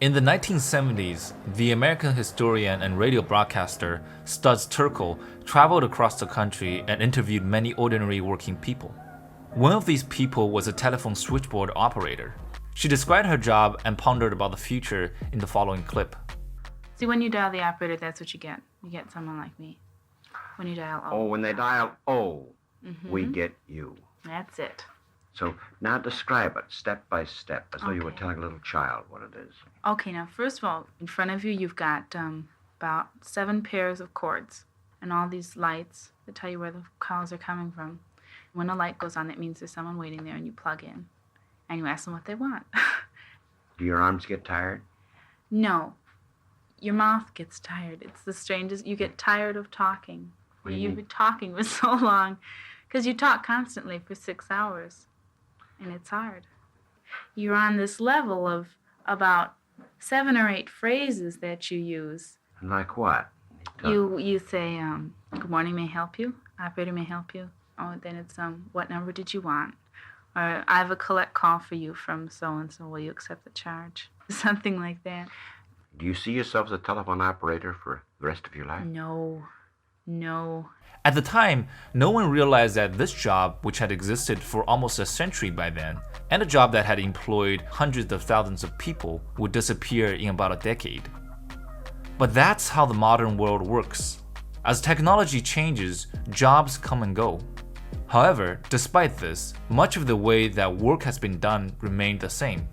In the 1970s, the American historian and radio broadcaster Studs Terkel traveled across the country and interviewed many ordinary working people. One of these people was a telephone switchboard operator. She described her job and pondered about the future in the following clip. See, when you dial the operator, that's what you get. You get someone like me. When you dial O. Oh, when they dial O, we get you. That's it. So now describe it step by step, as though you were Okay. telling a little child what it is. Okay, now first of all, in front of you, you've got about 7 pairs of cords and all these lights that tell you where the calls are coming from. When a light goes on, that means there's someone waiting there, and you plug in and you ask them what they want. Do your arms get tired? No, your mouth gets tired. It's the strangest. You get tired of talking. What do you You've mean? been talking for so long because you talk constantly for 6 hours, and it's hard. You're on this level of about 7 or 8 phrases that you use. Like what? You say, good morning, may I help you? Operator, may I help you? Oh, then it's, what number did you want? Or I have a collect call for you from so-and-so. Will you accept the charge? Something like that. Do you see yourself as a telephone operator for the rest of your life? No. At the time, no one realized that this job, which had existed for almost a century by then, and a job that had employed hundreds of thousands of people, would disappear in about a decade. But that's how the modern world works. As technology changes, jobs come and go. However, despite this, much of the way that work has been done remained the same.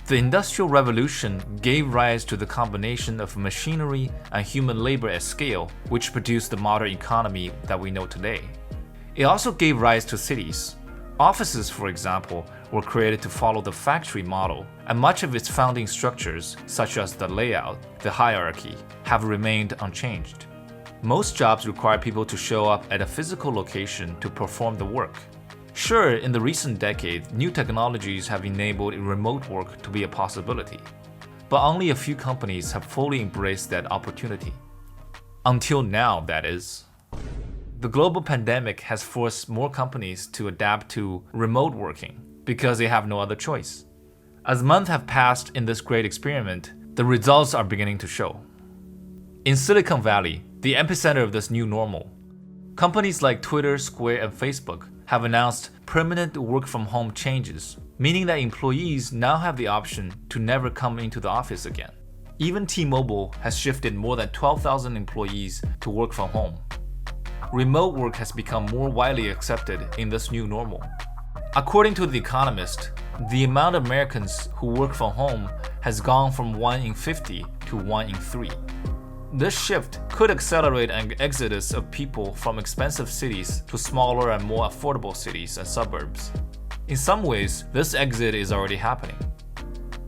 The Industrial Revolution gave rise to the combination of machinery and human labor at scale, which produced the modern economy that we know today. It also gave rise to cities. Offices, for example, were created to follow the factory model, and much of its founding structures, such as the layout, the hierarchy, have remained unchanged. Most jobs require people to show up at a physical location to perform the work. Sure, in the recent decade, new technologies have enabled remote work to be a possibility, but only a few companies have fully embraced that opportunity. Until now, that is. The global pandemic has forced more companies to adapt to remote working because they have no other choice. As months have passed in this great experiment, the results are beginning to show. In Silicon Valley, the epicenter of this new normal, companies like Twitter, Square, and Facebook have announced permanent work-from-home changes, meaning that employees now have the option to never come into the office again. Even T-Mobile has shifted more than 12,000 employees to work from home. Remote work has become more widely accepted in this new normal. According to The Economist, the amount of Americans who work from home has gone from 1 in 50 to 1 in 3. This shift could accelerate an exodus of people from expensive cities to smaller and more affordable cities and suburbs. In some ways, this exit is already happening.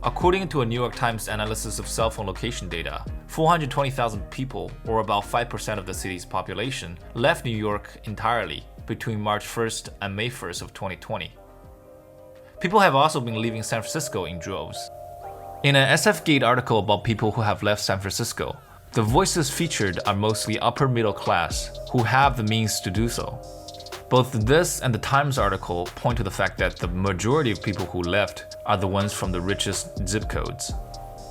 According to a New York Times analysis of cell phone location data, 420,000 people, or about 5% of the city's population, left New York entirely between March 1st and May 1st of 2020. People have also been leaving San Francisco in droves. In an SF Gate article about people who have left San Francisco, the voices featured are mostly upper middle class who have the means to do so. Both this and the Times article point to the fact that the majority of people who left are the ones from the richest zip codes.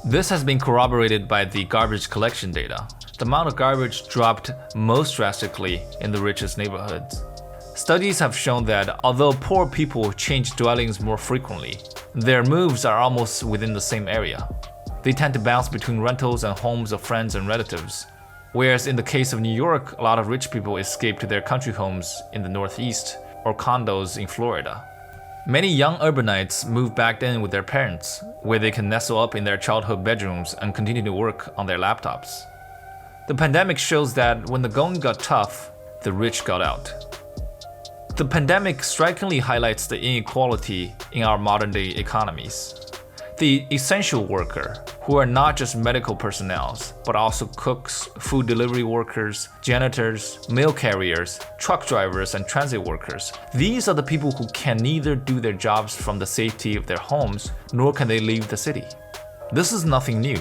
This has been corroborated by the garbage collection data. The amount of garbage dropped most drastically in the richest neighborhoods. Studies have shown that although poor people change dwellings more frequently, their moves are almost within the same area. They tend to bounce between rentals and homes of friends and relatives. Whereas in the case of New York, a lot of rich people escape to their country homes in the Northeast or condos in Florida. Many young urbanites move back in with their parents, where they can nestle up in their childhood bedrooms and continue to work on their laptops. The pandemic shows that when the going got tough, the rich got out. The pandemic strikingly highlights the inequality in our modern-day economies. The essential worker, who are not just medical personnel, but also cooks, food delivery workers, janitors, mail carriers, truck drivers, and transit workers. These are the people who can neither do their jobs from the safety of their homes, nor can they leave the city. This is nothing new.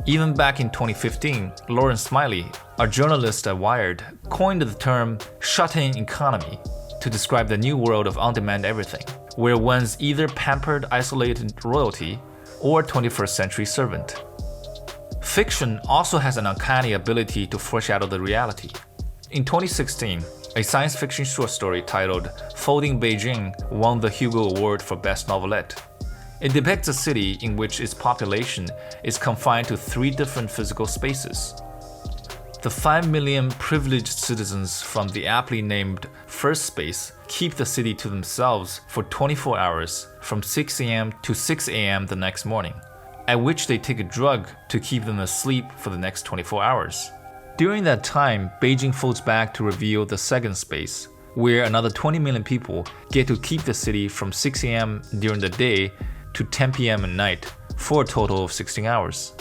Even back in 2015, Lauren Smiley, a journalist at Wired, coined the term shut-in economy to describe the new world of on-demand everything, where one's either pampered, isolated royalty or 21st century servant. Fiction also has an uncanny ability to foreshadow the reality. In 2016, a science fiction short story titled Folding Beijing won the Hugo Award for Best Novelette. It depicts a city in which its population is confined to 3 different physical spaces. The 5 million privileged citizens from the aptly named First Space keep the city to themselves for 24 hours from 6 a.m. to 6 a.m. the next morning, at which they take a drug to keep them asleep for the next 24 hours. During that time, Beijing folds back to reveal the second space, where another 20 million people get to keep the city from 6 a.m. during the day to 10 p.m. at night, for a total of 16 hours.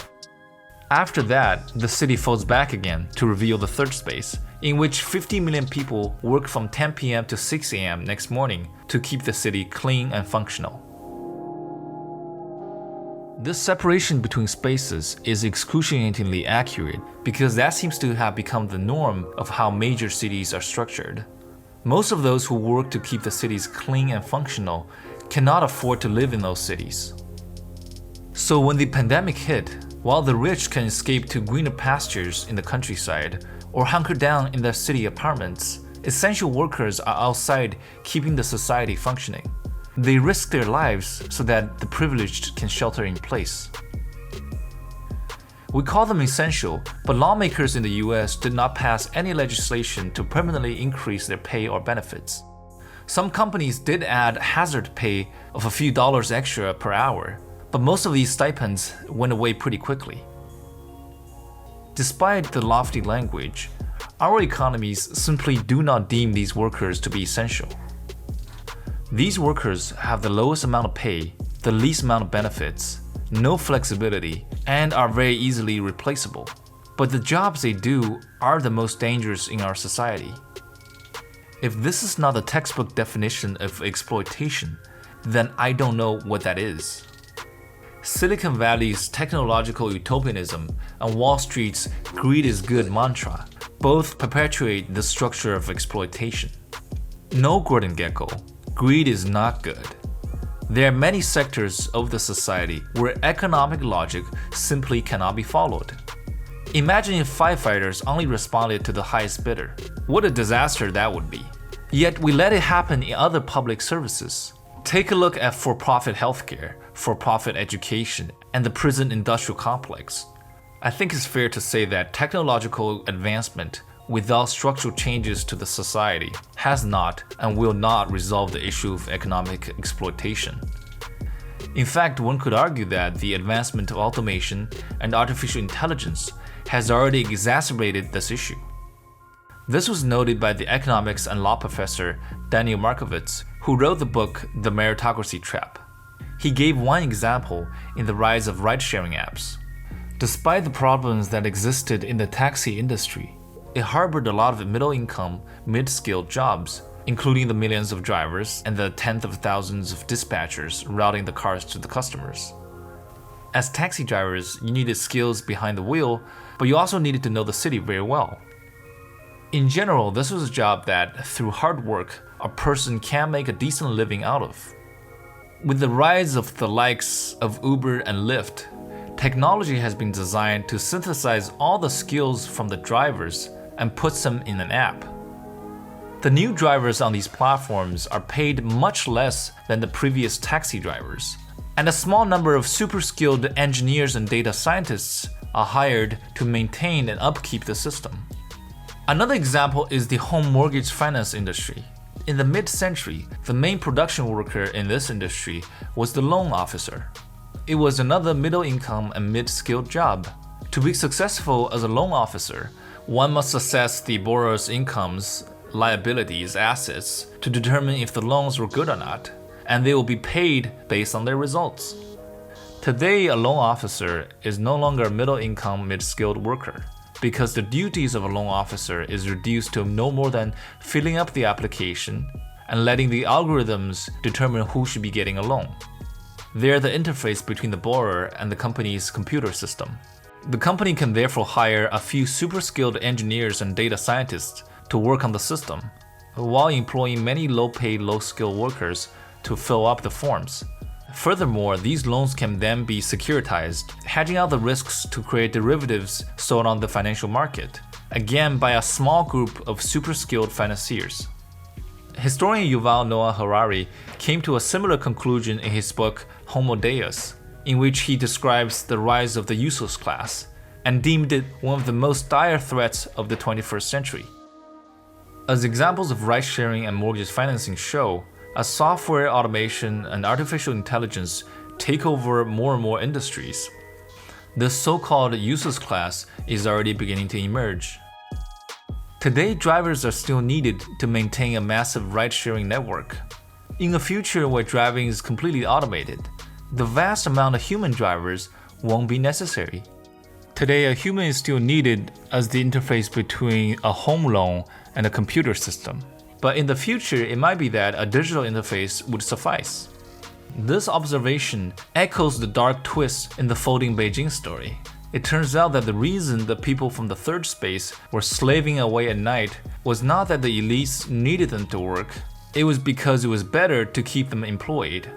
After that, the city folds back again to reveal the third space, in which 50 million people work from 10 p.m. to 6 a.m. next morning to keep the city clean and functional. This separation between spaces is excruciatingly accurate because that seems to have become the norm of how major cities are structured. Most of those who work to keep the cities clean and functional cannot afford to live in those cities. So when the pandemic hit, while the rich can escape to greener pastures in the countryside or hunker down in their city apartments, essential workers are outside keeping the society functioning. They risk their lives so that the privileged can shelter in place. We call them essential, but lawmakers in the US did not pass any legislation to permanently increase their pay or benefits. Some companies did add hazard pay of a few dollars extra per hour, but most of these stipends went away pretty quickly. Despite the lofty language, our economies simply do not deem these workers to be essential. These workers have the lowest amount of pay, the least amount of benefits, no flexibility, and are very easily replaceable. But the jobs they do are the most dangerous in our society. If this is not the textbook definition of exploitation, then I don't know what that is. Silicon Valley's technological utopianism and Wall Street's greed is good mantra both perpetuate the structure of exploitation. No, Gordon Gekko, greed is not good. There are many sectors of the society where economic logic simply cannot be followed. Imagine if firefighters only responded to the highest bidder. What a disaster that would be. Yet we let it happen in other public services. Take a look at for-profit healthcare, for-profit education, and the prison industrial complex. I think it's fair to say that technological advancement without structural changes to the society has not and will not resolve the issue of economic exploitation. In fact, one could argue that the advancement of automation and artificial intelligence has already exacerbated this issue. This was noted by the economics and law professor Daniel Markovits, who wrote the book The Meritocracy Trap. He gave one example in the rise of ride-sharing apps. Despite the problems that existed in the taxi industry, it harbored a lot of middle-income, mid-skilled jobs, including the millions of drivers and the tens of thousands of dispatchers routing the cars to the customers. As taxi drivers, you needed skills behind the wheel, but you also needed to know the city very well. In general, this was a job that, through hard work, a person can make a decent living out of. With the rise of the likes of Uber and Lyft, technology has been designed to synthesize all the skills from the drivers and puts them in an app. The new drivers on these platforms are paid much less than the previous taxi drivers, and a small number of super-skilled engineers and data scientists are hired to maintain and upkeep the system. Another example is the home mortgage finance industry. In the mid-century, the main production worker in this industry was the loan officer. It was another middle-income and mid-skilled job. To be successful as a loan officer, one must assess the borrower's incomes, liabilities, assets to determine if the loans were good or not, and they will be paid based on their results. Today, a loan officer is no longer a middle-income, mid-skilled worker, because the duties of a loan officer is reduced to no more than filling up the application and letting the algorithms determine who should be getting a loan. They are the interface between the borrower and the company's computer system. The company can therefore hire a few super-skilled engineers and data scientists to work on the system, while employing many low-paid, low-skilled workers to fill up the forms. Furthermore, these loans can then be securitized, hedging out the risks to create derivatives sold on the financial market, again by a small group of super-skilled financiers. Historian Yuval Noah Harari came to a similar conclusion in his book Homo Deus, in which he describes the rise of the useless class, and deemed it one of the most dire threats of the 21st century. As examples of ride-sharing and mortgage financing show, as software automation and artificial intelligence take over more and more industries, this so-called useless class is already beginning to emerge. Today, drivers are still needed to maintain a massive ride-sharing network. In a future where driving is completely automated, the vast amount of human drivers won't be necessary. Today, a human is still needed as the interface between a home loan and a computer system. But in the future, it might be that a digital interface would suffice. This observation echoes the dark twist in the Folding Beijing story. It turns out that the reason the people from the third space were slaving away at night was not that the elites needed them to work, it was because it was better to keep them employed.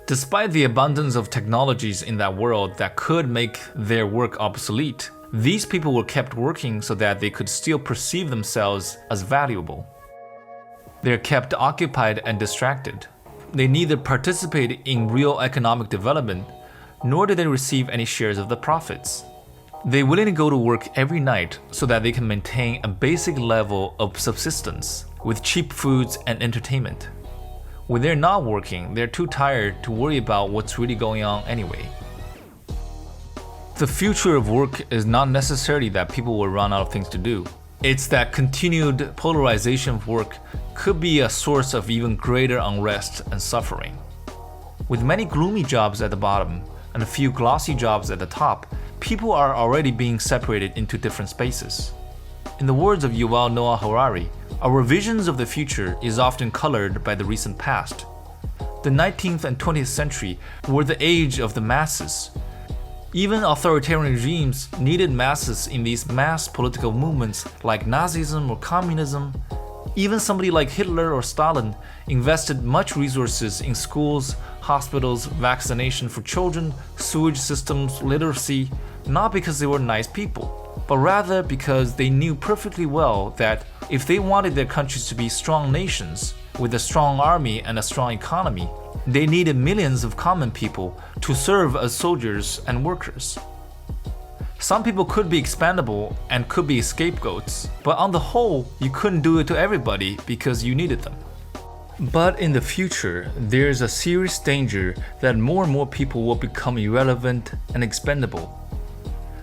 Despite the abundance of technologies in that world that could make their work obsolete, these people were kept working so that they could still perceive themselves as valuable. They are kept occupied and distracted. They neither participate in real economic development, nor do they receive any shares of the profits. They willingly go to work every night so that they can maintain a basic level of subsistence with cheap foods and entertainment. When they're not working, they're too tired to worry about what's really going on anyway. The future of work is not necessarily that people will run out of things to do. It's that continued polarization of work could be a source of even greater unrest and suffering. With many gloomy jobs at the bottom and a few glossy jobs at the top, people are already being separated into different spaces. In the words of Yuval Noah Harari, our visions of the future is often colored by the recent past. The 19th and 20th century were the age of the masses. Even authoritarian regimes needed masses in these mass political movements like Nazism or communism. Even somebody like Hitler or Stalin invested much resources in schools, hospitals, vaccination for children, sewage systems, literacy, not because they were nice people, but rather because they knew perfectly well that if they wanted their countries to be strong nations, with a strong army and a strong economy, they needed millions of common people to serve as soldiers and workers. Some people could be expendable and could be scapegoats, but on the whole, you couldn't do it to everybody because you needed them. But in the future, there's a serious danger that more and more people will become irrelevant and expendable.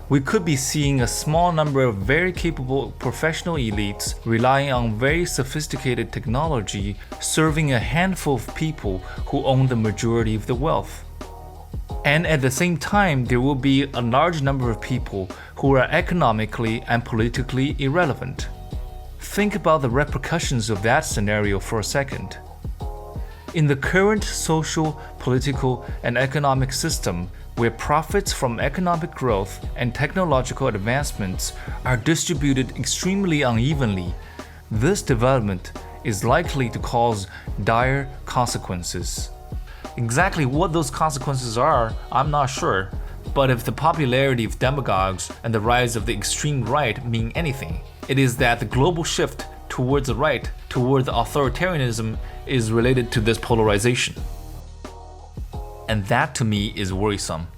We could be seeing a small number of very capable professional elites relying on very sophisticated technology, serving a handful of people who own the majority of the wealth. And at the same time, there will be a large number of people who are economically and politically irrelevant. Think about the repercussions of that scenario for a second. In the current social, political, and economic system, where profits from economic growth and technological advancements are distributed extremely unevenly, this development is likely to cause dire consequences. Exactly what those consequences are, I'm not sure, but if the popularity of demagogues and the rise of the extreme right mean anything, it is that the global shift towards the right, towards authoritarianism, is related to this polarization. And that to me is worrisome.